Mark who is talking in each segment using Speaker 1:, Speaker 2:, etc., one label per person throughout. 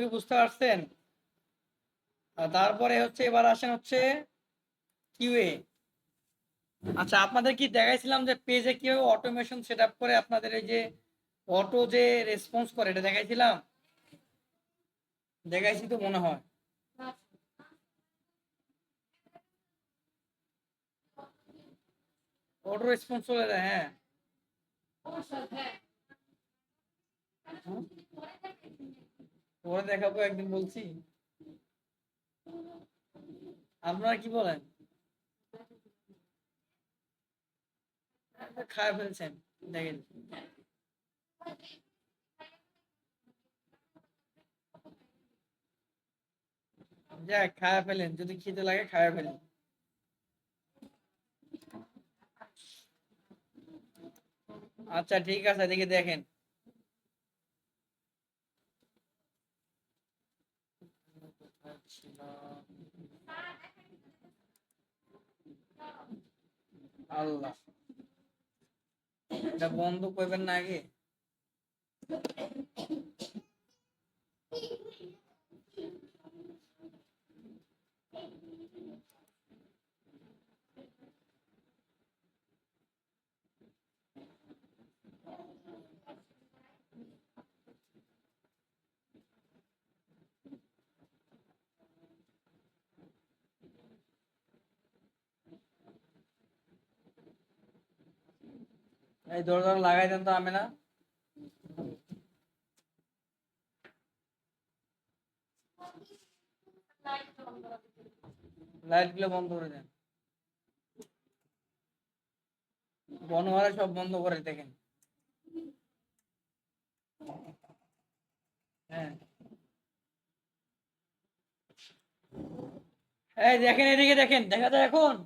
Speaker 1: কি বুঝতে পারছেন? তারপরে হচ্ছে এবার আসেন হচ্ছে কিউএ। আচ্ছা, আপনাদের কি দেখাইছিলাম যে পেজে কিভাবে অটোমেশন সেট আপ করে আপনাদের এই যে অটো যে রেসপন্স করে, এটা দেখাইছিলাম? দেখাইছি তো মনে হয়। অটো রেসপন্স চলে যায়, হ্যাঁ। পরে দেখাবো একদিন বলছি। আপনারা কি বলেন? খায় ফেলছেন, দেখেন। যাক, খায় ফেলেন, যদি খিদে লাগে খায় ফেলেন। আচ্ছা ঠিক আছে, এদিকে দেখেন। আল্লাহ, এটা বন্ধ করবেন না আগে? এই দরজা লাগাই দেন তো, আমি না। লাইট গুলো বন্ধ করে দেন। বনহারা সব বন্ধ করে দেখেন। হ্যাঁ, এই দেখেন, এদিকে দেখেন, দেখা যায় এখন।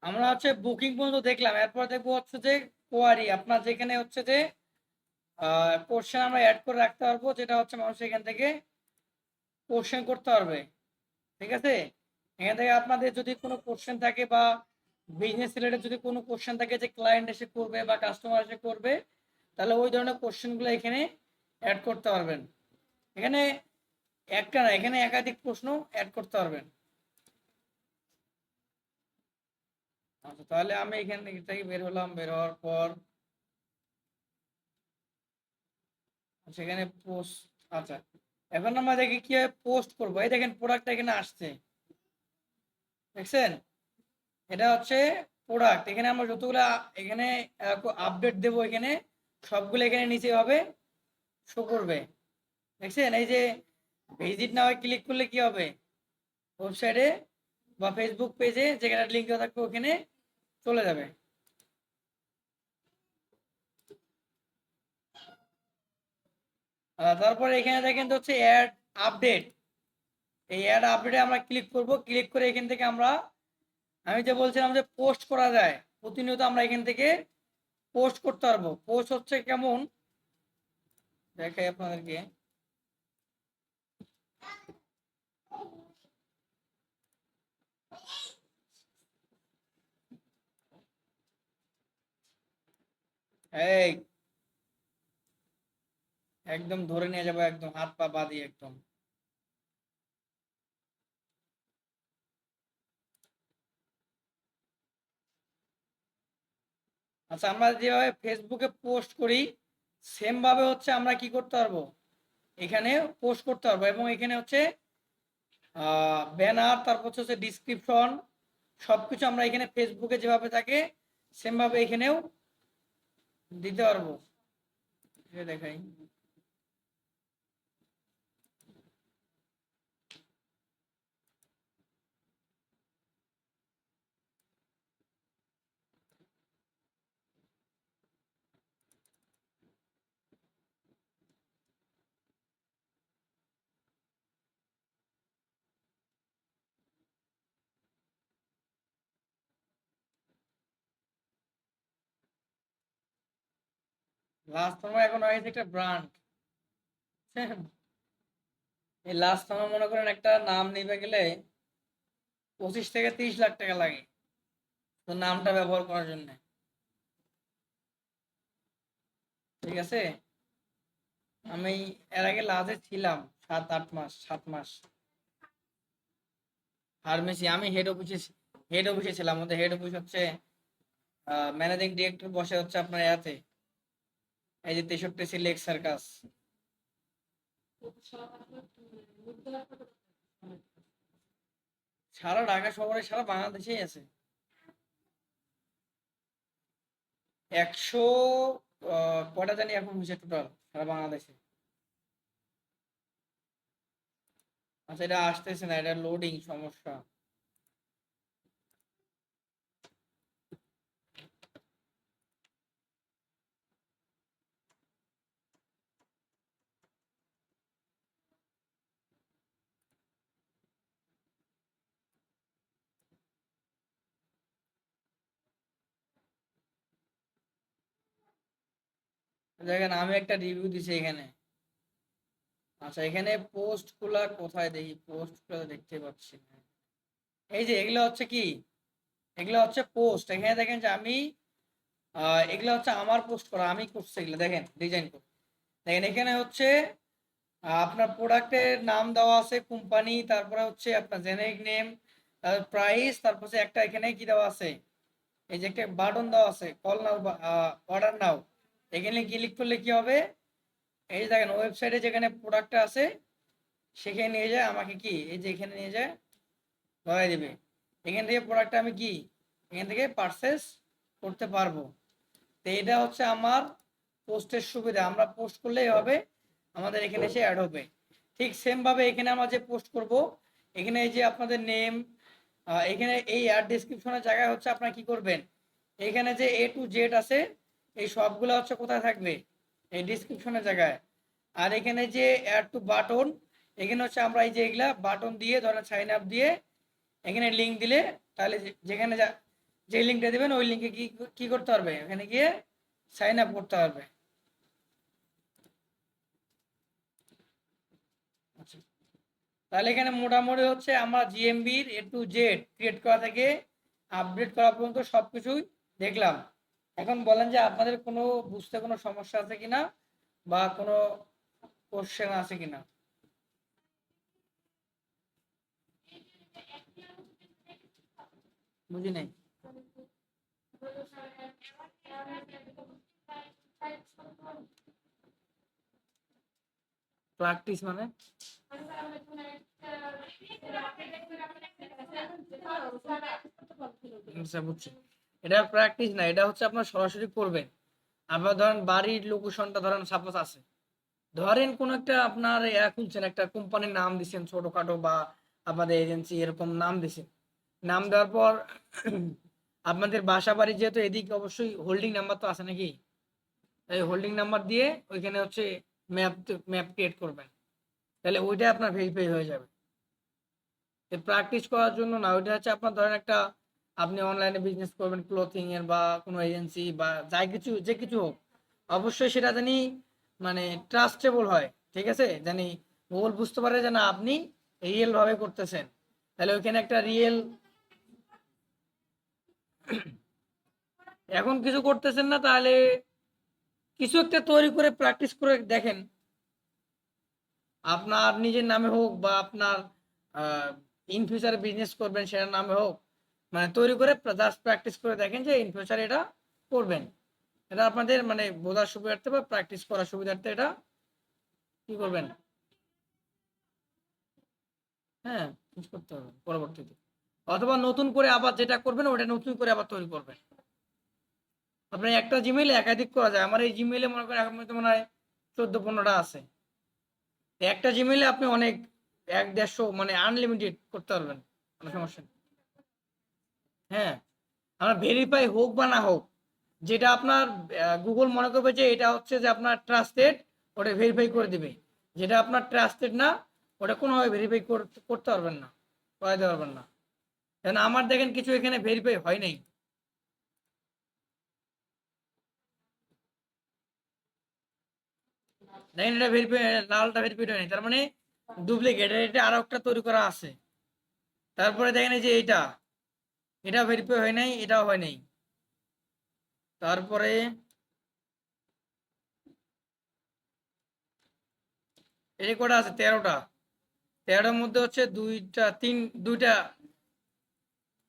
Speaker 1: আমরা হচ্ছে বুকিং পর্যন্ত দেখলাম, এরপর দেখবো হচ্ছে যে কোয়ারি, আপনার যেখানে হচ্ছে যে কোশ্চেন আমরা অ্যাড করে রাখতে পারবো, যেটা হচ্ছে মানুষ এখান থেকে কোশ্চেন করতে পারবে। ঠিক আছে, এখান থেকে আপনাদের যদি কোনো কোশ্চেন থাকে বা বিজনেস রিলেটেড যদি কোনো কোশ্চেন থাকে যে ক্লায়েন্ট এসে করবে বা কাস্টমার এসে করবে, তাহলে ওই ধরনের কোশ্চেনগুলো এখানে অ্যাড করতে পারবেন। এখানে একটা না, এখানে একাধিক প্রশ্ন অ্যাড করতে পারবেন। আচ্ছা, তাহলে আমি এখান থেকে বের হলাম, বের হওয়ার পর সেখানে পোস্ট। আচ্ছা, এখন আমরা দেখি কিভাবে পোস্ট করবো। এই দেখেন, প্রোডাক্ট এখানে আসছে, দেখছেন? এটা হচ্ছে প্রোডাক্ট। এখানে আমরা যতগুলা এখানে আপডেট দেবো, এখানে সবগুলো এখানে নিচে হবে, শো করবে। দেখছেন? এই যে ভিজিট নাও ক্লিক করলে কি হবে, ওয়েবসাইটে বা ফেসবুক পেজে যেখানে লিঙ্ক দেওয়া থাকবে ওখানে চলে যাবে। তারপরে এখানে দেখেন তো হচ্ছে অ্যাড আপডেট। এই অ্যাড আপডেটে আমরা ক্লিক করব, ক্লিক করে এখান থেকে আমরা, আমি যে বলছিলাম যে পোস্ট করা যায়, প্রতিনিয়ত আমরা এখান থেকে পোস্ট করতে পারবো। পোস্ট হচ্ছে কেমন, দেখাই আপনাদেরকে। এই একদম ধরে নিয়ে যাবো, একদম হাত পা বাঁধিয়ে একদম। আচ্ছা, আমরা যেভাবে ফেসবুকে পোস্ট করি, সেম ভাবে হচ্ছে আমরা কি করতে পারবো, এখানে পোস্ট করতে পারবো। এবং এখানে হচ্ছে ব্যানার, তারপর হচ্ছে ডিসক্রিপশন, সবকিছু আমরা এখানে ফেসবুকে যেভাবে থাকে সেম ভাবে এখানেও দিতে পারবো। এটা দেখাই। লাস্ট সময় এখন হয়েছে একটা ব্র্যান্ড। এই লাস্ট সময় মনে করেন একটা নাম নিতে গেলে 25 থেকে 30 লাখ টাকা লাগে, তো নামটা ব্যবহার করার জন্য। ঠিক আছে, আমি এর আগে লাজে ছিলাম 7-8 মাস, 7 মাস। ফার্মেসি আমি হেড অফিসে ছিলাম। আমাদের হেড অফিস হচ্ছে ম্যানেজিং ডিরেক্টর বসে হচ্ছে আপনার ইয়াতে, এই যে 63 লেক সার্কাস। সারা ঢাকা শহরে সারা বাংলাদেশেই আছে। 100 কয়টা জানি এখন হয়েছে টোটাল সারা বাংলাদেশে। আচ্ছা, এটা আসতেছে না, এটা লোডিং সমস্যা। দেখেন আমি একটা রিভিউ দিছি এখানে। আচ্ছা, এখানে পোস্ট গুলা কোথায় দেখি? পোস্ট গুলা দেখতে পাচ্ছি না। এই যে এগুলো হচ্ছে কি, এগুলো হচ্ছে পোস্ট। এখানে দেখেন যে আমি এগুলো হচ্ছে আমার পোস্ট করা, আমি করছি এগুলো, দেখেন ডিজাইন করে। দেখেন এখানে হচ্ছে আপনার প্রোডাক্টের নাম দেওয়া আছে, কোম্পানি, তারপরে হচ্ছে আপনার জেনেরিক নেম, তারপর প্রাইস, তারপর হচ্ছে একটা এখানে কি দেওয়া আছে, এই যে একটা বাটন দেওয়া আছে, কল নাও, অর্ডার নাও। এখানে ক্লিক করলে কি হবে, এই যে দেখেন ওয়েবসাইটে যেখানে প্রোডাক্টটা আছে সেখানে নিয়ে যায় আমাকে কি, এই যে এখানে নিয়ে যায় ধরাই দেবে। এখান থেকে প্রোডাক্টটা আমি কি এখান থেকে পারচেস করতে পারবো। তো এটা হচ্ছে আমার পোস্টের সুবিধা। আমরা পোস্ট করলেই হবে, আমাদের এখানে এসে অ্যাড হবে। ঠিক সেম ভাবে এখানে আমরা যে পোস্ট করব, এখানে এই যে আপনাদের নেম, এখানে এই অ্যাড ডেসক্রিপশনের জায়গায় হচ্ছে আপনারা কি করবেন, এখানে যে A to Z আছে এই সবগুলো হচ্ছে কোথায় থাকবে, এই ডিসক্রিপশনের জায়গায়। আর এখানে যে অ্যাড টু বাটন, এখানে হচ্ছে আমরা এই যে এগুলা বাটন দিয়ে ধরেন সাইন আপ দিয়ে এখানে লিঙ্ক দিলে, তাহলে যেখানে যে লিঙ্কটা দিবেন ওই লিঙ্কে কি কি করতে পারবে, এখানে গিয়ে সাইন আপ করতে পারবে। আচ্ছা, তাহলে এখানে মোটামুটি হচ্ছে আমরা জিএমবির A to Z ক্রিয়েট করা থেকে আপডেট করা পর্যন্ত সবকিছুই দেখলাম। এখন বলেন যে আপনাদের কোনো বুঝতে কোনো সমস্যা আছে কিনা বা কোনো কোশ্চেন আছে কিনা। বুঝি নাই। প্র্যাকটিস মানে? আচ্ছা, বুঝছি। এটা প্র্যাকটিস না, এটা হচ্ছে আপনার সরাসরি করবেন। আপনার ধরেন বাড়ির লোকেশনটা ধরেন সাপোজ আছে, ধরেন কোন একটা আপনার খুলছেন, একটা কোম্পানির নাম দিচ্ছেন ছোটখাটো বা আপনাদের এজেন্সি এরকম নাম দিচ্ছেন। নাম দেওয়ার পর আপনাদের বাসা বাড়ি যেহেতু এদিকে অবশ্যই হোল্ডিং নাম্বার তো আছে নাকি, এই হোল্ডিং নাম্বার দিয়ে ওইখানে হচ্ছে ম্যাপ ম্যাপ ক্রিয়েট করবেন, তাহলে ওইটা আপনার ভেরিফাই হয়ে যাবে। প্র্যাকটিস করার জন্য না, ওইটা হচ্ছে আপনার ধরেন একটা আপনি অনলাইনে বিজনেস করবেন ক্লথিং এর বা কোনো এজেন্সি বা যাই কিছু যে কিছু হোক, অবশ্যই সেটা জানি মানে ট্রাস্টেবল হয়। ঠিক আছে, জানি গুগল বুঝতে পারে যে না আপনি রিয়েল ভাবে করতেছেন, তাহলে ওইখানে একটা রিয়েল। এখন কিছু করতেছেন না, তাহলে কিছু একটা তৈরি করে প্র্যাকটিস করে দেখেন, আপনার নিজের নামে হোক বা আপনার ইন ফিউচারে বিজনেস করবেন সেটার নামে হোক, মানে তৈরি করে জাস্ট প্র্যাকটিস করে দেখেন যে ইন ফিউচারে এটা করবেন। এটা আপনাদের মানে বোঝার সুবিধার্থে বা প্র্যাকটিস করার সুবিধার্থে এটা কি করবেন, হ্যাঁ, ইউজ করতে হবে পরবর্তীতে। অথবা নতুন করে আবার যেটা করবেন ওটা নতুন করে আবার তৈরি করবেন। আপনার একটা জিমেইলে একাধিক করা যায়। আমার এই জিমেইলে মনে করেন এখন মনে হয় 14-15টা আছে। একটা জিমেইলে আপনি অনেক 100-150 মানে আনলিমিটেড করতে পারবেন, কোনো সমস্যা নেই। হ্যাঁ, আপনার ভেরিফাই হোক বা না হোক, যেটা আপনার গুগল মনে করবে যে এটা হচ্ছে যে আপনার ট্রাস্টেড, ওটা ভেরিফাই করে দিবে। যেটা আপনার ট্রাস্টেড না, ওটা কোনোভাবে ভেরিফাই করতে পারবেন না, করাতে পারবেন না। কারণ আমার দেখেন কিছু এখানে ভেরিফাই হয় নাই। দেখেন এটা ভেরিফাই, লালটা ভেরিফাইড হয়নি, তার মানে ডুপ্লিকেট, এটা আরো একটা তৈরি করা আছে। তারপরে দেখেন এই যে এটা ভেরিফাই হয় নাই, এটাও হয় নাই। তারপরে এই কটা আছে 13টা। 13টার মধ্যে হচ্ছে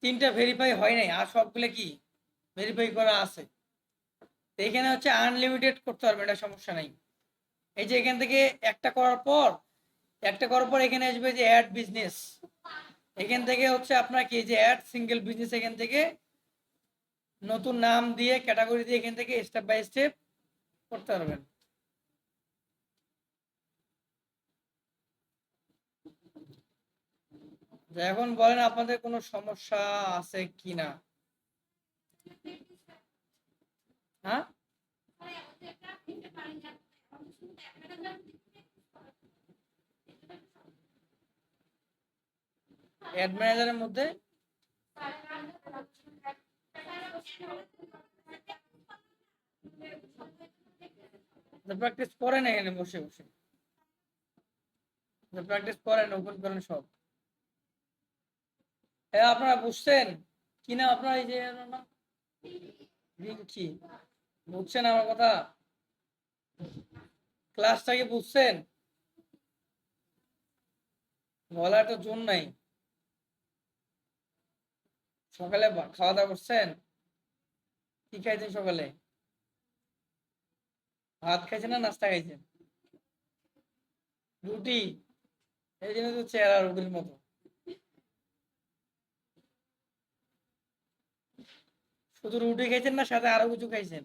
Speaker 1: তিনটা ভেরিফাই হয় নাই, আর সবগুলো কি ভেরিফাই করা আছে। তো এখানে হচ্ছে আনলিমিটেড করতে পারবেন, এটা সমস্যা নাই। এই যে এখান থেকে একটা করার পর এখানে আসবে যে অ্যাড বিজনেস। এখান থেকে হচ্ছে আপনার কি যে অ্যাড সিঙ্গেল বিজনেস, এখান থেকে নতুন নাম দিয়ে ক্যাটাগরি দিয়ে এখান থেকে স্টেপ বাই স্টেপ করতে পারবেন। এখন বলেন আপনাদের কোনো সমস্যা আছে কিনা? হ্যাঁ, অ্যাড ম্যানেজারের মধ্যে প্র্যাকটিস করেন, এখানে বসে বসে প্র্যাকটিস করেন, ওপেন করেন সব। হ্যাঁ, আপনারা বুঝছেন কিনা? আপনারা এই যে না, রিঙ্কি, বুঝছেন আমার কথা? ক্লাসটা কি বুঝছেন? বলার তো জোর নাই। সকালে খাওয়া দাওয়া করছেন? কি খাইছেন সকালে? ভাত খাইছেন না নাস্তা খাইছেন? রুটি? এই জন্য তো চেহারা রুটির মতো। শুধু রুটি খাইছেন না সাথে আরো কিছু খাইছেন?